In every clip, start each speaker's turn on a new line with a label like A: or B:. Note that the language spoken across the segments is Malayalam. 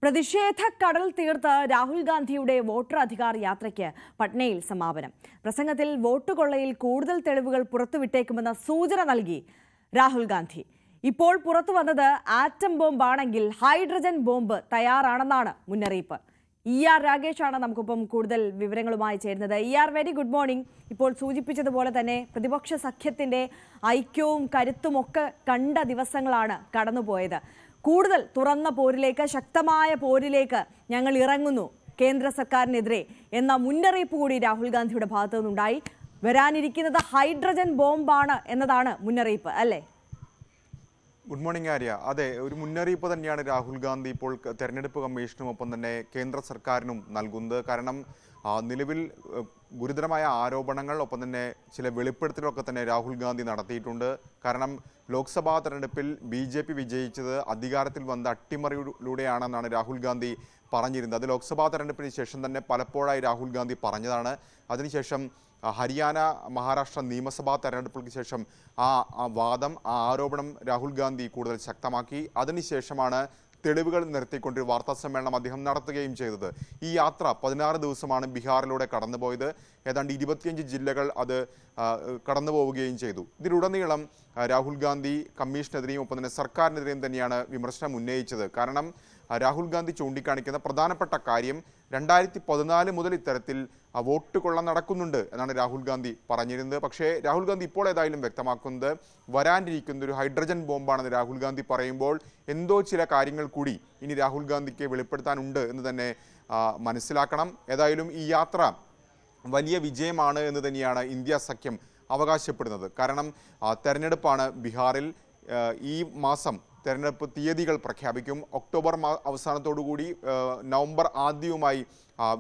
A: പ്രതിഷേധ കടൽ തീർത്ത് രാഹുൽ ഗാന്ധിയുടെ വോട്ടർ അധികാർ യാത്രയ്ക്ക് പട്നയിൽ സമാപനം. പ്രസംഗത്തിൽ വോട്ട് കൊള്ളയിൽ കൂടുതൽ തെളിവുകൾ പുറത്തുവിട്ടേക്കുമെന്ന സൂചന നൽകി രാഹുൽ ഗാന്ധി. ഇപ്പോൾ പുറത്തു വന്നത് ആറ്റം ബോംബാണെങ്കിൽ ഹൈഡ്രജൻ ബോംബ് തയ്യാറാണെന്നാണ് മുന്നറിയിപ്പ്. ER രാഗേഷാണ് നമുക്കൊപ്പം കൂടുതൽ വിവരങ്ങളുമായി ചേരുന്നത്. ER, very good morning. ഇപ്പോൾ സൂചിപ്പിച്ചതുപോലെ തന്നെ പ്രതിപക്ഷ സഖ്യത്തിന്റെ ഐക്യവും കരുത്തുമൊക്കെ കണ്ട ദിവസങ്ങളാണ് കടന്നുപോയത്. കൂടുതൽ തുറന്ന പോരിലേക്ക്, ശക്തമായ പോരിലേക്ക് ഞങ്ങൾ ഇറങ്ങുന്നു കേന്ദ്ര സർക്കാരിനെതിരെ എന്ന മുന്നറിയിപ്പ് കൂടി രാഹുൽ ഗാന്ധിയുടെ ഭാഗത്തു നിന്നുണ്ടായി. വരാനിരിക്കുന്നത് ഹൈഡ്രജൻ ബോംബാണ് എന്നതാണ് മുന്നറിയിപ്പ്, അല്ലേ?
B: Good morning Arya. അതെ, ഒരു മുന്നറിയിപ്പ് തന്നെയാണ് രാഹുൽ ഗാന്ധി ഇപ്പോൾ തെരഞ്ഞെടുപ്പ് കമ്മീഷനും ഒപ്പം തന്നെ കേന്ദ്ര സർക്കാരിനും നൽകുന്നത്. കാരണം നിലവിൽ ഗുരുതരമായ ആരോപണങ്ങൾ ഒപ്പം തന്നെ ചില വെളിപ്പെടുത്തലൊക്കെ തന്നെ രാഹുൽ ഗാന്ധി നടത്തിയിട്ടുണ്ട്. കാരണം ലോക്സഭാ തെരഞ്ഞെടുപ്പിൽ BJP വിജയിച്ചത് അധികാരത്തിൽ വന്ന അട്ടിമറിയിലൂടെയാണെന്നാണ് രാഹുൽ ഗാന്ധി പറഞ്ഞിരുന്നത്. അത് ലോക്സഭാ തെരഞ്ഞെടുപ്പിന് ശേഷം തന്നെ പലപ്പോഴായി രാഹുൽ ഗാന്ധി പറഞ്ഞതാണ്. അതിനുശേഷം ഹരിയാന, മഹാരാഷ്ട്ര നിയമസഭാ തെരഞ്ഞെടുപ്പുകൾക്ക് ശേഷം ആ വാദം, ആ ആരോപണം രാഹുൽ ഗാന്ധി കൂടുതൽ ശക്തമാക്കി. അതിനുശേഷമാണ് തെളിവുകൾ നിരത്തിക്കൊണ്ട് വാർത്താ സമ്മേളനം അദ്ദേഹം നടത്തുകയും ചെയ്തത്. ഈ യാത്ര 16 ദിവസമാണ് ബീഹാറിലൂടെ കടന്നുപോയത്. ഏതാണ്ട് 25 ജില്ലകൾ അത് കടന്നു പോവുകയും ചെയ്തു. ഇതിലുടനീളം രാഹുൽ ഗാന്ധി കമ്മീഷനെതിരെയും ഒപ്പം തന്നെ സർക്കാരിനെതിരെയും തന്നെയാണ് വിമർശനം ഉന്നയിച്ചത്. കാരണം രാഹുൽ ഗാന്ധി ചൂണ്ടിക്കാണിക്കുന്ന പ്രധാനപ്പെട്ട കാര്യം 2014 മുതൽ ഇത്തരത്തിൽ വോട്ട് കൊള്ള നടക്കുന്നുണ്ട് എന്നാണ് രാഹുൽ ഗാന്ധി പറഞ്ഞിരുന്നത്. പക്ഷേ രാഹുൽ ഗാന്ധി ഇപ്പോൾ ഏതായാലും വ്യക്തമാക്കുന്നത് വരാനിരിക്കുന്ന ഒരു ഹൈഡ്രജൻ ബോംബാണെന്ന് രാഹുൽ ഗാന്ധി പറയുമ്പോൾ എന്തോ ചില കാര്യങ്ങൾ കൂടി ഇനി രാഹുൽ ഗാന്ധിക്ക് വെളിപ്പെടുത്താനുണ്ട് എന്ന് തന്നെ മനസ്സിലാക്കണം. ഏതായാലും ഈ യാത്ര വലിയ വിജയമാണ് എന്ന് തന്നെയാണ് ഇന്ത്യ സഖ്യം അവകാശപ്പെടുന്നത്. കാരണം തെരഞ്ഞെടുപ്പാണ് ബീഹാറിൽ. ഈ മാസം തെരഞ്ഞെടുപ്പ് തീയതികൾ പ്രഖ്യാപിക്കും. ഒക്ടോബർ അവസാനത്തോടുകൂടി നവംബർ ആദ്യവുമായി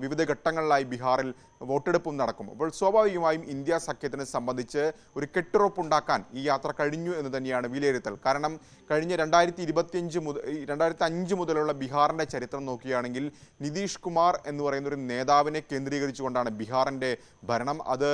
B: വിവിധ ഘട്ടങ്ങളിലായി ബീഹാറിൽ വോട്ടെടുപ്പും നടക്കും. അപ്പോൾ സ്വാഭാവികമായും ഇന്ത്യ സഖ്യത്തിനെ സംബന്ധിച്ച് ഒരു കെട്ടുറപ്പുണ്ടാക്കാൻ ഈ യാത്ര കഴിഞ്ഞു എന്ന് തന്നെയാണ് വിലയിരുത്തൽ. കാരണം കഴിഞ്ഞ 2005 മുതലുള്ള ബീഹാറിൻ്റെ ചരിത്രം നോക്കുകയാണെങ്കിൽ നിതീഷ് കുമാർ എന്ന് പറയുന്ന ഒരു നേതാവിനെ കേന്ദ്രീകരിച്ചുകൊണ്ടാണ് ബീഹാറിൻ്റെ ഭരണം. അത്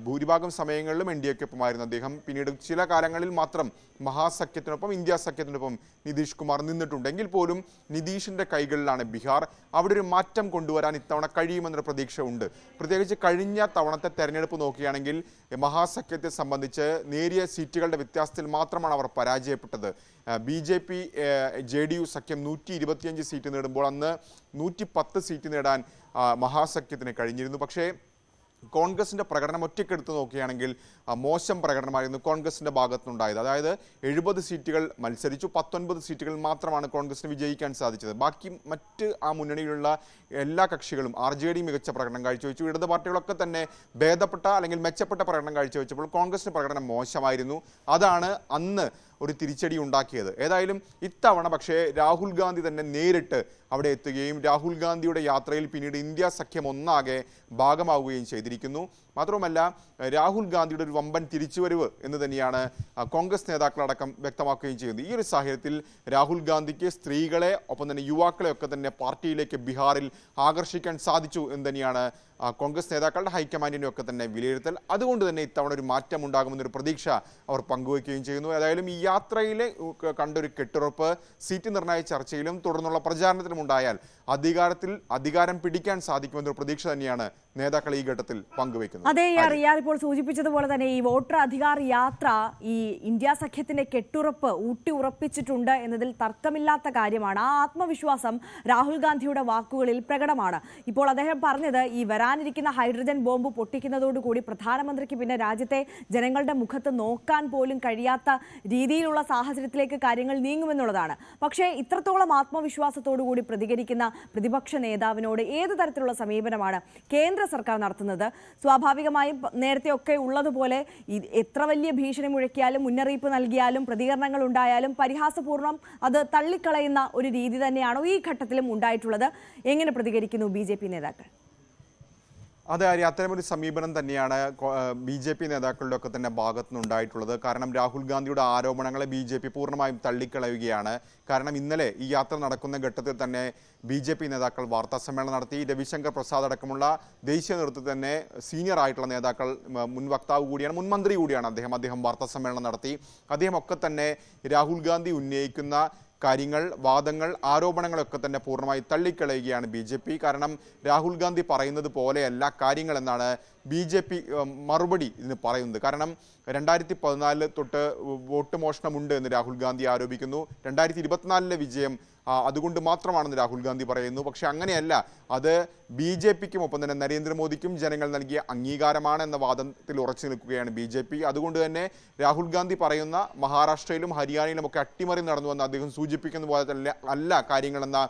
B: ഭൂരിഭാഗം സമയങ്ങളിലും NDAക്കൊപ്പമായിരുന്നു അദ്ദേഹം. പിന്നീട് ചില കാലങ്ങളിൽ മാത്രം മഹാസഖ്യത്തിനൊപ്പം, ഇന്ത്യ സഖ്യത്തിനൊപ്പം നിതീഷ് കുമാർ നിന്നിട്ടുണ്ടെങ്കിൽ പോലും നിതീഷിൻ്റെ കൈകളിലാണ് ബീഹാർ. അവിടെ ഒരു മാറ്റം കൊണ്ടുവരാൻ ഇത്തവണ കഴിയുമെന്നൊരു പ്രതീക്ഷ ഉണ്ട്. പ്രത്യേകിച്ച് കഴിഞ്ഞ തവണത്തെ തെരഞ്ഞെടുപ്പ് നോക്കുകയാണെങ്കിൽ മഹാസഖ്യത്തെ സംബന്ധിച്ച് നേരിയ സീറ്റുകളുടെ വ്യത്യാസത്തിൽ മാത്രമാണ് അവർ പരാജയപ്പെട്ടത്. BJP JDU സഖ്യം 125 സീറ്റ് നേടുമ്പോൾ അന്ന് 110 സീറ്റ് നേടാൻ മഹാസഖ്യത്തിന് കഴിഞ്ഞിരുന്നു. പക്ഷേ കോൺഗ്രസിൻ്റെ പ്രകടനം ഒറ്റയ്ക്കെടുത്ത് നോക്കുകയാണെങ്കിൽ മോശം പ്രകടനമായിരുന്നു കോൺഗ്രസിൻ്റെ ഭാഗത്തുനിന്നുണ്ടായത്. അതായത് 70 സീറ്റുകൾ മത്സരിച്ചു, 19 സീറ്റുകൾ മാത്രമാണ് കോൺഗ്രസിന് വിജയിക്കാൻ സാധിച്ചത്. ബാക്കി മറ്റ് ആ മുന്നണിയിലുള്ള എല്ലാ കക്ഷികളും RJD മികച്ച പ്രകടനം കാഴ്ചവെച്ചു. ഇടത് പാർട്ടികളൊക്കെ തന്നെ ഭേദപ്പെട്ട അല്ലെങ്കിൽ മെച്ചപ്പെട്ട പ്രകടനം കാഴ്ചവെച്ചപ്പോൾ കോൺഗ്രസിൻ്റെ പ്രകടനം മോശമായിരുന്നു. അതാണ് അന്ന് ഒരു തിരിച്ചടി ഉണ്ടാക്കിയത്. ഏതായാലും ഇത്തവണ പക്ഷേ രാഹുൽ ഗാന്ധി തന്നെ നേരിട്ട് അവിടെ എത്തുകയും രാഹുൽ ഗാന്ധിയുടെ യാത്രയിൽ പിന്നീട് ഇന്ത്യ സഖ്യം ഒന്നാകെ ഭാഗമാവുകയും ചെയ്തിരിക്കുന്നു. മാത്രവുമല്ല, രാഹുൽ ഗാന്ധിയുടെ ഒരു വമ്പൻ തിരിച്ചുവരവ് എന്ന് തന്നെയാണ് കോൺഗ്രസ് നേതാക്കളടക്കം വ്യക്തമാക്കുകയും ചെയ്യുന്നത്. ഈ ഒരു സാഹചര്യത്തിൽ രാഹുൽ ഗാന്ധിക്ക് സ്ത്രീകളെ ഒപ്പം തന്നെ യുവാക്കളെ ഒക്കെ തന്നെ പാർട്ടിയിലേക്ക് ബീഹാറിൽ ആകർഷിക്കാൻ സാധിച്ചു എന്ന് തന്നെയാണ് കോൺഗ്രസ് നേതാക്കളുടെ ഹൈക്കമാൻഡിൻ്റെ ഒക്കെ തന്നെ വിലയിരുത്തൽ. അതുകൊണ്ട് തന്നെ ഇത്തവണ ഒരു മാറ്റം ഉണ്ടാകുമെന്നൊരു പ്രതീക്ഷ അവർ പങ്കുവയ്ക്കുകയും ചെയ്യുന്നു. ഏതായാലും ഈ യാത്രയിലെ കണ്ടൊരു കെട്ടുറപ്പ് സീറ്റ് നിർണയ ചർച്ചയിലും തുടർന്നുള്ള പ്രചാരണത്തിലും ഉണ്ടായാൽ അധികാരം പിടിക്കാൻ സാധിക്കുമെന്നൊരു പ്രതീക്ഷ തന്നെയാണ് നേതാക്കൾ ഈ ഘട്ടത്തിൽ പങ്കുവയ്ക്കുന്നത്.
A: അതെ, ഇപ്പോൾ സൂചിപ്പിച്ചതുപോലെ തന്നെ ഈ വോട്ടർ അധികാർ യാത്ര ഈ ഇന്ത്യ സഖ്യത്തിന്റെ കെട്ടുറപ്പ് ഊട്ടി ഉറപ്പിച്ചിട്ടുണ്ട് എന്നതിൽ തർക്കമില്ലാത്ത കാര്യമാണ്. ആ ആത്മവിശ്വാസം രാഹുൽ ഗാന്ധിയുടെ വാക്കുകളിൽ പ്രകടമാണ്. ഇപ്പോൾ അദ്ദേഹം പറഞ്ഞത് ഈ വരാനിരിക്കുന്ന ഹൈഡ്രജൻ ബോംബ് പൊട്ടിക്കുന്നതോടുകൂടി പ്രധാനമന്ത്രിക്ക് പിന്നെ രാജ്യത്തെ ജനങ്ങളുടെ മുഖത്ത് നോക്കാൻ പോലും കഴിയാത്ത രീതിയിലുള്ള സാഹചര്യത്തിലേക്ക് കാര്യങ്ങൾ നീങ്ങുമെന്നുള്ളതാണ്. പക്ഷേ ഇത്രത്തോളം ആത്മവിശ്വാസത്തോടു കൂടി പ്രതികരിക്കുന്ന പ്രതിപക്ഷ നേതാവിനോട് ഏത് തരത്തിലുള്ള സമീപനമാണ് കേന്ദ്ര സർക്കാർ നടത്തുന്നത്? സ്വാഭാവികമായും നേരത്തെ ഒക്കെ ഉള്ളതുപോലെ എത്ര വലിയ ഭീഷണി മുഴക്കിയാലും, മുന്നറിയിപ്പ് നൽകിയാലും, പ്രതികരണങ്ങൾ ഉണ്ടായാലും പരിഹാസപൂർവ്വം അത് തള്ളിക്കളയുന്ന ഒരു രീതി തന്നെയാണോ ഈ ഘട്ടത്തിലും ഉണ്ടായിട്ടുള്ളത്? എങ്ങനെ പ്രതികരിക്കുന്നു BJP നേതാക്കൾ?
B: അതെ ആര്യ, അത്തരമൊരു സമീപനം തന്നെയാണ് BJP നേതാക്കളുടെ ഒക്കെ തന്നെ ഭാഗത്തുനിന്നുണ്ടായിട്ടുള്ളത്. കാരണം രാഹുൽ ഗാന്ധിയുടെ ആരോപണങ്ങളെ BJP പൂർണ്ണമായും തള്ളിക്കളയുകയാണ്. കാരണം ഇന്നലെ ഈ യാത്ര നടക്കുന്ന ഘട്ടത്തിൽ തന്നെ BJP നേതാക്കൾ വാർത്താ സമ്മേളനം നടത്തി. രവിശങ്കർ പ്രസാദ് അടക്കമുള്ള ദേശീയ നേതൃത്വത്തിൽ തന്നെ സീനിയർ ആയിട്ടുള്ള നേതാക്കൾ, മുൻ വക്താവ് കൂടിയാണ്, മുൻ മന്ത്രി കൂടിയാണ് അദ്ദേഹം വാർത്താ സമ്മേളനം നടത്തി. അദ്ദേഹം ഒക്കെ തന്നെ രാഹുൽ ഗാന്ധി ഉന്നയിക്കുന്ന കാര്യങ്ങൾ, വാദങ്ങൾ, ആരോപണങ്ങളൊക്കെ തന്നെ പൂർണ്ണമായി തള്ളിക്കളയുകയാണ് ബി. കാരണം രാഹുൽ ഗാന്ധി പറയുന്നത് പോലെയല്ല കാര്യങ്ങളെന്നാണ് ബി. മറുപടി ഇതിന് പറയുന്നത്. കാരണം 2014 തൊട്ട് വോട്ട് മോഷണമുണ്ട് എന്ന് രാഹുൽ ഗാന്ധി ആരോപിക്കുന്നു. 2024 വിജയം അതുകൊണ്ട് മാത്രമാണെന്ന് രാഹുൽ ഗാന്ധി പറയുന്നു. പക്ഷെ അങ്ങനെയല്ല, അത് BJPക്കും ഒപ്പം തന്നെ നരേന്ദ്രമോദിക്കും ജനങ്ങൾ നൽകിയ അംഗീകാരമാണ് എന്ന വാദത്തിൽ ഉറച്ചു നിൽക്കുകയാണ് BJP. അതുകൊണ്ട് തന്നെ രാഹുൽ ഗാന്ധി പറയുന്ന മഹാരാഷ്ട്രയിലും ഹരിയാനയിലും ഒക്കെ അട്ടിമറി നടന്നുവെന്ന് അദ്ദേഹം സൂചിപ്പിക്കുന്ന പോലെ തന്നെ അല്ല കാര്യങ്ങളെന്ന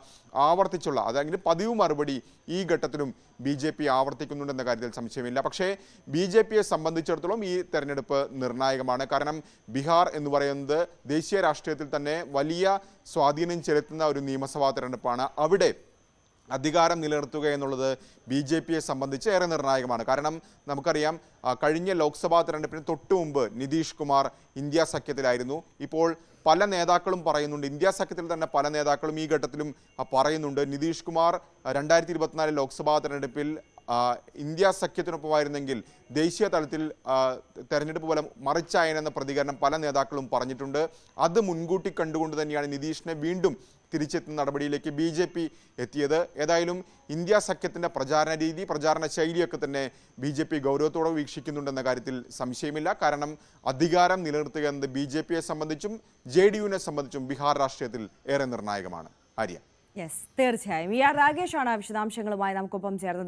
B: ആവർത്തിച്ചുള്ള, അതായത് പതിവ് മറുപടി ഈ ഘട്ടത്തിലും BJP ആവർത്തിക്കുന്നുണ്ടെന്ന കാര്യത്തിൽ സംശയമില്ല. പക്ഷേ BJPയെ സംബന്ധിച്ചിടത്തോളം ഈ തെരഞ്ഞെടുപ്പ് നിർണായകമാണ്. കാരണം ബീഹാർ എന്ന് പറയുന്നത് ദേശീയ രാഷ്ട്രീയത്തിൽ തന്നെ വലിയ സ്വാധീനം ചെലുത്തുന്ന ഒരു നിയമസഭാ തെരഞ്ഞെടുപ്പാണ്. അവിടെ അധികാരം നിലനിർത്തുക എന്നുള്ളത് BJPയെ സംബന്ധിച്ച് ഏറെ നിർണായകമാണ്. കാരണം നമുക്കറിയാം, കഴിഞ്ഞ ലോക്സഭാ തെരഞ്ഞെടുപ്പിന് തൊട്ടു മുമ്പ് നിതീഷ് കുമാർ ഇന്ത്യ സഖ്യത്തിലായിരുന്നു. ഇപ്പോൾ പല നേതാക്കളും പറയുന്നുണ്ട്, ഇന്ത്യ സഖ്യത്തിൽ തന്നെ പല നേതാക്കളും ഈ ഘട്ടത്തിലും പറയുന്നുണ്ട്, നിതീഷ് കുമാർ 2024 ലോക്സഭാ തെരഞ്ഞെടുപ്പിൽ ഇന്ത്യ സഖ്യത്തിനൊപ്പമായിരുന്നെങ്കിൽ ദേശീയ തലത്തിൽ തെരഞ്ഞെടുപ്പ് ഫലം മറിച്ചായനെന്ന പ്രതികരണം പല നേതാക്കളും പറഞ്ഞിട്ടുണ്ട്. അത് മുൻകൂട്ടി കണ്ടുകൊണ്ട് തന്നെയാണ് നിതീഷിനെ വീണ്ടും തിരിച്ചെത്തുന്ന നടപടിയിലേക്ക് BJP എത്തിയത്. ഏതായാലും ഇന്ത്യ സഖ്യത്തിൻ്റെ പ്രചാരണ രീതി, പ്രചാരണ ശൈലിയൊക്കെ തന്നെ BJP ഗൗരവത്തോടെ വീക്ഷിക്കുന്നുണ്ടെന്ന കാര്യത്തിൽ സംശയമില്ല. കാരണം അധികാരം നിലനിർത്തുക എന്നത് BJPയെ സംബന്ധിച്ചും JDUവിനെ സംബന്ധിച്ചും ബീഹാർ രാഷ്ട്രീയത്തിൽ ഏറെ നിർണായകമാണ്. ആര്യ.
A: യെസ്, തീർച്ചയായും. രാഗേഷാണ് വിശദാംശങ്ങളുമായി നമുക്കൊപ്പം ചേർന്നത്.